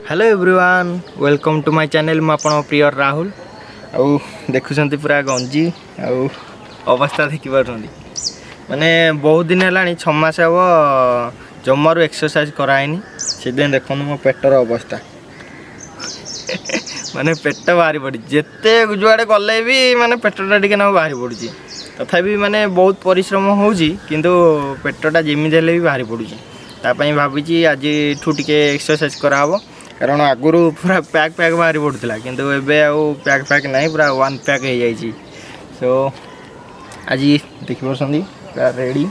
Hello everyone welcome to my channel मु आपण प्रिय राहुल आउ देखुछंती पूरा गंजी आउ अवस्था देखि पारछंती माने बहुत दिन हेलानी 6 मास अब जम्मारू एक्सरसाइज कराइनी से दिन देखन मो पेटर अवस्था माने पेट बाहरी पड़ी जेते जुआड़े गले भी माने पेटटा टिके ना बाहरी पड़ुची तथापि माने बहुत परिश्रम होउची किंतु पेटटा जेमी देले भी बाहरी पड़ुची तापई भाबीची आज ठू टिके एक्सरसाइज कराबो कारण आगुरु पूरा पैक बाहरी पड़ूला किंतु एबे आउ पैक नहीं पूरा वन पैक हो जाइए सो आज देखी पार्टी पूरा रेडी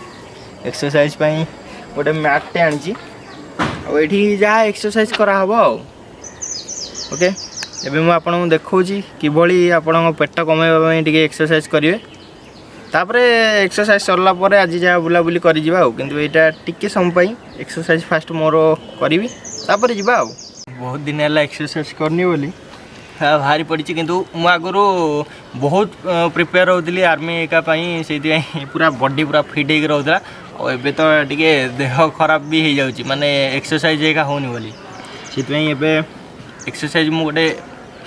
एक्सरसाइज पाई गोटे मैटे आनी आठी जहाँ एक्सरसाइज कराहब ओके एबे मु आपन देखौची किभली आपन पेट कमेबा टिके एक्सरसाइज करिवे तापरे एक्सरसाइज सरला परे आज जहाँ बुलाबुली करि जिबा किंतु एटा टिके समय पाई एक्सरसाइज फास्ट मोर करिवि तापरे जिबा बहुत दिन है एक्सरसाइज करनी बोली भारी पड़ी किंतु मु आगुरु बहुत प्रिपेयर होती आर्मी एका से पूरा बॉडी पूरा फिट होकर रोला और एबे तो टिके देह खराब भी हो जाउची माने एक्सरसाइज एका होनी बोली से एक्सरसाइज मु गोटे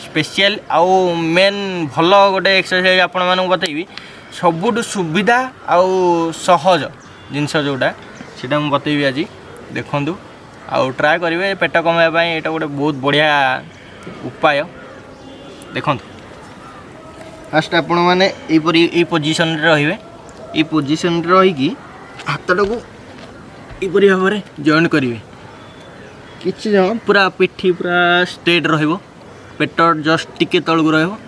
स्पेशल आउ मेन भल गोटे एक्सरसाइज आपण मानू बतैबी सबुठ सुविधा आउ सहज जिनस जोटा से बतैबी आज देखंतु आउ ट्राए करेंगे पेट कमाइबा यहाँ गोटे बहुत बढ़िया उपाय देखो फास्ट आपण मैंने यही पोजिशन रे रे पोजिशन रहीकि हाथटा को यहपरी भाव में जॉइन करेंगे किसी जन पूरा पिठी पूरा स्ट्रेट रहिबो पेट जस्ट टिके तलू रहिबो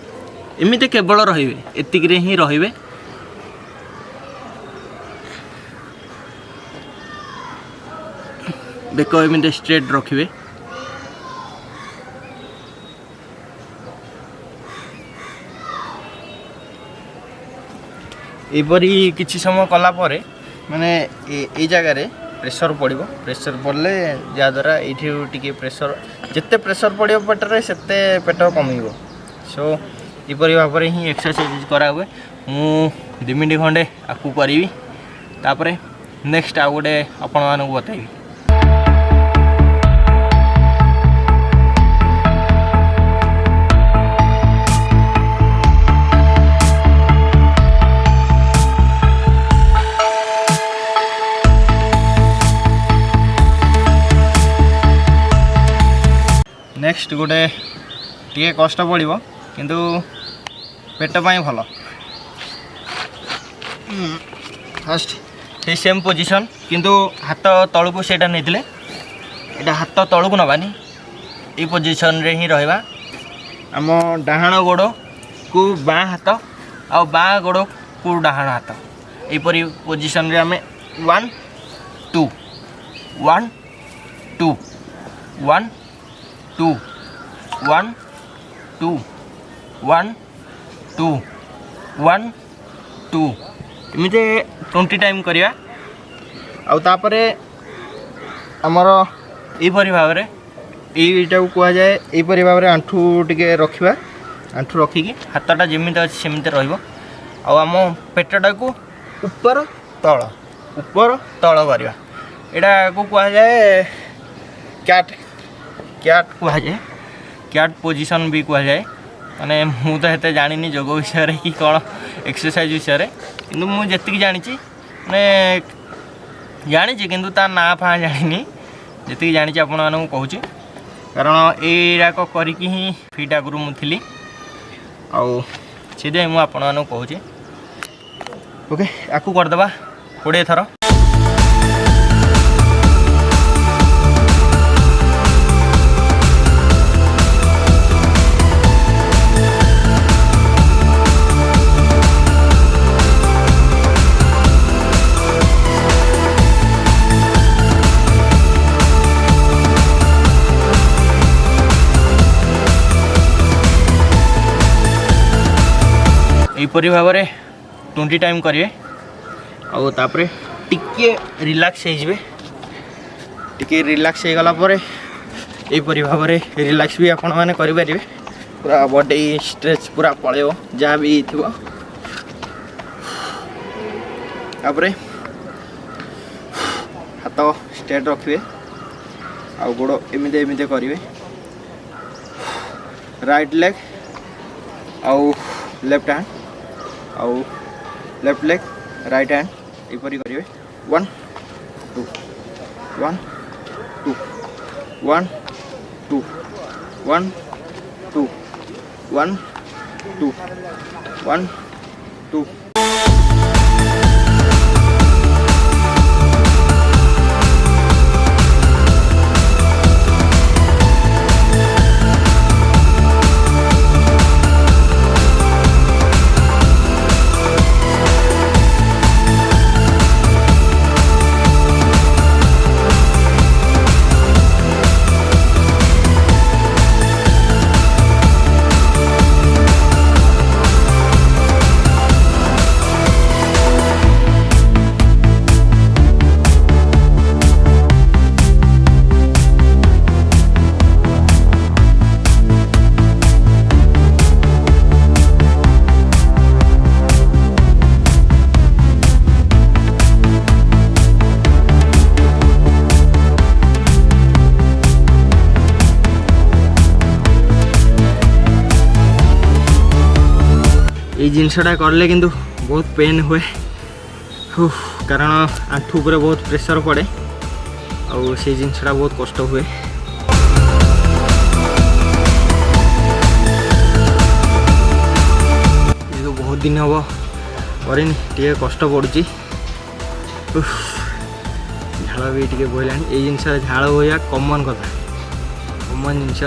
एमिते केवल रहिबे एतिकरे ही रहिबे बेक एमती स्ट्रेट रखिए एपरी किसी समय कला परे माने ए जगह प्रेशर पड़ो प्रेशर पड़े जहाद्वारा ये टिके प्रेशर जिते प्रेशर पड़ो पेटर सेते पेट कमिबो सो यपरी भाव में ही एक्सरसाइज करा हुए मु 2 मिनट खंडे आपको करी तापरे नेक्स्ट आ गोटे आपण मानक बताइबी नेक्स्ट गोटे टे कष्ट पड़ो किंतु पेट पाई भल फास्ट से सेम पोजिशन किंतु हाथ तलू से नहीं हाथ तलू नबानी ये पोजिशन रे ही रहा आम डाहाण गोड़ को बाँ हाथ आ बाँ गोड़ को डाहाण हाथ यहपरी पोजिशन रे आम 1 2 1 2 1 2 1 2 1 2 1 2 एमती 20 टाइम करिया आउ तापरे हमर एपरी भाव में यहीटा को कह जाए यहीपरी भाव में आंठू टिके रखिबा आंठू रखिकी हाथटा जमीती अच्छे सेमती रहिबो आम पेटटा को ऊपर तल करवा यहाँ को कह जाए कैट कह जाए कैट पोजिशन भी कह जाए माने मु तो हेते जानी योग विषय कि कौन एक्सरसाइज विषय किंतु मुझे जानी माने जानी किंतु ता ना फा जानी जी जानी आपण मानक कहूँ कारण याक करके ही फिट आगुरी मुझी आउ आपण मानक कहूँ ओके आपको करदे 20 थर यहपरी भाव में 20 टाइम करेंगे आउ तापरे टिके रिलैक्स हो टिके रिलैक्स हो गला परे यहपरी भाव में रिलैक्स भी आपण मैंने करें पूरा बॉडी स्ट्रेच पूरा पलैब जहाँ भी थी तापरे हाथ स्ट्रेट रखिए आ गोड़ एमती एमती करेंगे राइट लेग आउ लेफ्ट हैंड आउ लेफ्ट लेग राइट हैंड एपरी करेंगे 1 2 1 2 1 2 1 2 1 2 1 2। ये जिनसटा करले किंतु बहुत पेन हुए कारण आंठू पर बहुत प्रेशर पड़े और से जिनसटा बहुत कष्ट हुए। ये तो बहुत दिन हम करनी टे कष्ट पड़ुची झाड़ भी टे बोला ये जिनस झाड़ हुआ कमन कथा कमन जिनस।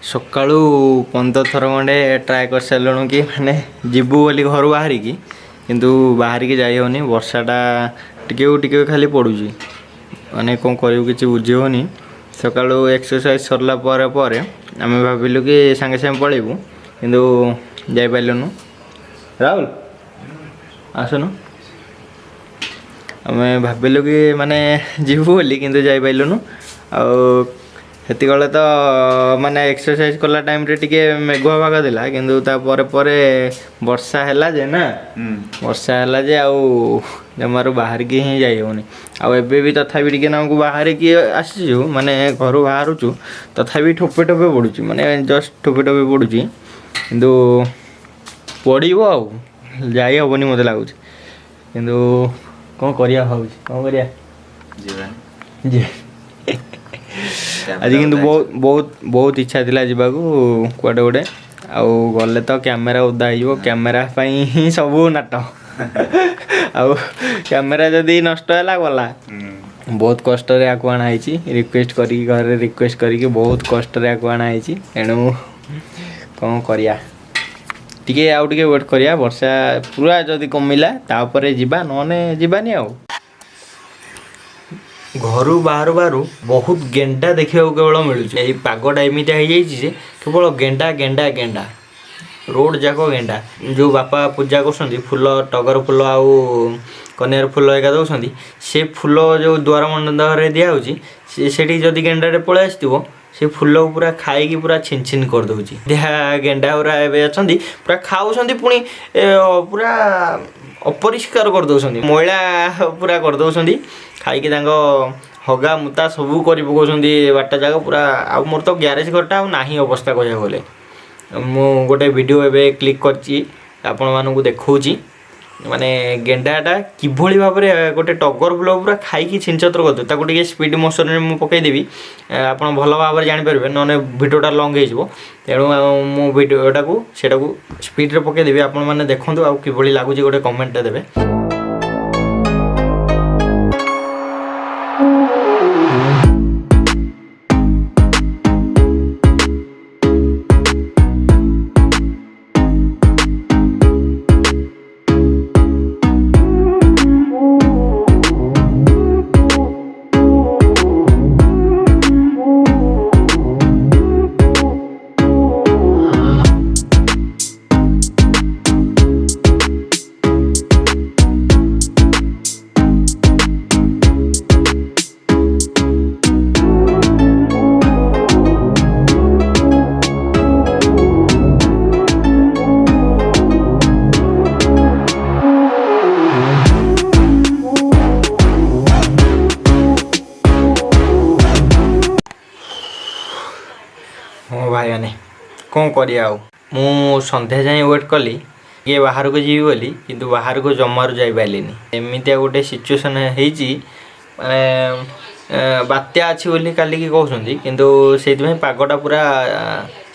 सकाळू 15 थर खंडे ट्राए कर सारूँ कि माने जीवु बोली घर बाहर की किंतु बाहर की जाई होनी वर्षाटा टिके खाली पड़ुची माने कौन करूँ कि बुझी होनी। सकाळू एक्सरसाइज सरला पर आम भाविलु कि सांगे सांगे पलैबू किंतु जाई पाइलुनु। राहुल आसनु आम भाविलु कि माने जीवु बोली किंतु जाई पाइलुनु आती तो माने एक्सरसाइज कला टाइम रे टिके मेघुआ भाग दिला किंतु तापर परे वर्षा हैला जे ना वर्षा हैला जे आउ जमारू बाहर की ही जाई होनी आउ एबे भी तथापि टिके नामको बाहर की आसीजु माने घर बाहरुचु तथापि ठोपे ठोपे पड़ुची माने जस्ट ठोपे ठोपे पड़ुची किंतु पड़िबो आउ जाई हबनी मते लागुची किंतु कोन करिया भाउची कोन करिया जीवन जी आज किंतु बहुत बहुत बहुत इच्छा थिला जीवाकू कुआडे गोटे आउ गले तो कैमेरा उदा हो कैमेरा ही सब नाट आउ कैमेरा जदि नष्ट है गला बहुत कष्ट आको आना रिक्वेस्ट करी घर रिक्वेस्ट करी बहुत कष्ट आको आना एणु कौन करिया टिके आउ टिके वेट करिया वर्षा पूरा जदि कमिला तापर जीवा नने जीवानी आउ घर बाहर बाहर बहुत गेंडा देखा केवल मिलूँ ये पागटा एमती हो केवल गेंडा गेंडा गेंडा रोड जाक गेंडा जो बापा पूजा कर फूल टगर फूल आउ कनियार फूल एका दौरान से फूल जो द्वार मंडप दिखाई से जदि गेंडा पलि आसो से फूल पूरा खाई पूरा छिन छिन कर दूची देहा गेंडा गुरा अच्छा पूरा खाऊँ पुणी पूरा अपरिष्कार कर दौरान मैला पूरा कर दौरान खाई हगा मुता सबू कर पकाउछन्ती बाटा जाक पूरा आ मोर तो ग्यारेज घरटा आ नाही अवस्था कहया गले मु गोटे वीडियो एबे क्लिक करची आपण मानकु देखौची माने गेंडाटा किभली भाव में गोटे टगर फूल पूरा खाई छिंचत्र कर ताको टिके स्पीड मोशन में मु पकईदेवी आपण भल भाव में जापर ना भिडियोटा लंग हो तेणु मु भिडियोटा को स्पीड रे पकईदेवी आपण मैंने देखूँ आउ कि लगुच गोटे कमेंट देवे। हाँ भाई मैंने कौन करिया मु सन्ध्या जाए वेट कली ये बाहर को जीवी बोली किंतु बाहर को जमारू जाई पाइलिनी एमितिया गोटे सिचुएसन होईची माने बात्या अच्छी बोली काली की कहउछंती किंतु सेति पागटा पूरा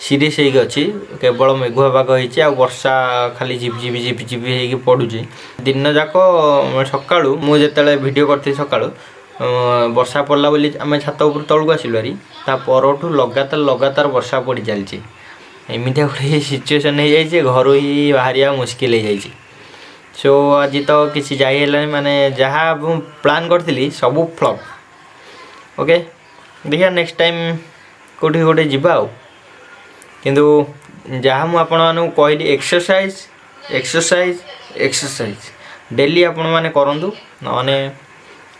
सीरीयस होइक अछि केवल मेघुआ पाग होईची आ वर्षा खाली झिपझिपि झिपझिपि होइकी पडुची दिन जाक सकाळू मु जेतेले वीडियो करथि सकाळू वर्षा पड़ला बोली आम छात उपर तलू आसिलु भारी ता परठू लगातार वर्षा पड़ी चलती एमितिया गोटे सिचुएसन हो जाए घर ही बाहर मुस्किल हो जाए सो आज तो किसी जाए माने जहाँ प्लान करी सब फ्लॉप ओके देखिए नेक्स्ट टाइम कौटी गोटे जीवा किंतु जहाँ मुझे कहली एक्सरसाइज एक्सरसाइज एक्सरसाइज डेली आपण मैंने करूँ नने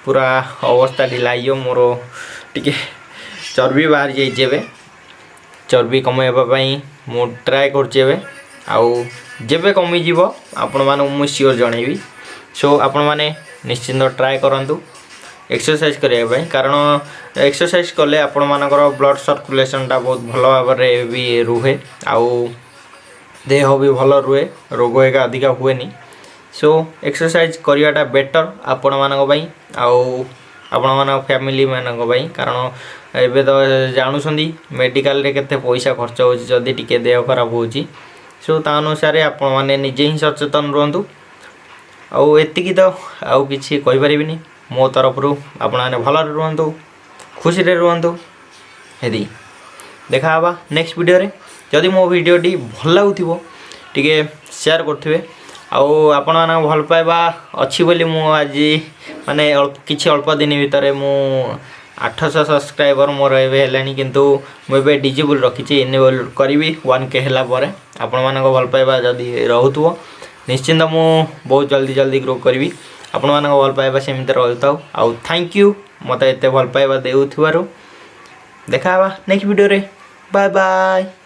पूरा अवस्था ढिला मोर टिके चर्बी बाहर जाइए चर्बी कमाइबापी मु ट्राए कर जेबे कमिज आपण मानू मु सियोर जनइबी सो आपण मैंने निश्चिंत ट्राए करूँ एक्सरसाइज करने कारण एक्सरसाइज कले आपण मानकर ब्लड सर्कुलेशनटा बहुत भल भाव भी रुहे आउ देह भी भल रुहे रोग एक अधिका हुए सो एक्सरसाइज करवाटा बेटर आपण मानी आपण फैमिली मानी कारण एबे तो जानुंट मेडिकल रे केते पैसा खर्च होची जदि टिके देह खराब होची सो ता अनुसार आपण माने निजे ही सचेतन रहंतु आउ एतिकी तो आउ किछि कहि परिबिनी मो तरफ रु आपण माने भल रहंतु खुशी रे रहंतु हेदी देखा हबा नेक्स्ट वीडियो रे जदि मो वीडियो टी भल लागुथिबो टिके शेयर करथिबे आउ आपण माने भल पाइबा अछि बोली मु आज माने किछि अल्प दिन भितर मु 800 सब्सक्राइबर मोर एवं किंतु मुझे डिजेबल रखी इनेबल करी 1K है आपण मान भल पाइबा जदि रोथो निश्चिंत मु बहुत जल्दी जल्दी ग्रो करी आपण मान भल पाइबा सेमती रही आउ थैंक यू मत एत भल पाइबा देउथिबारु देखा नेक्स्ट वीडियो रे बाय बाय।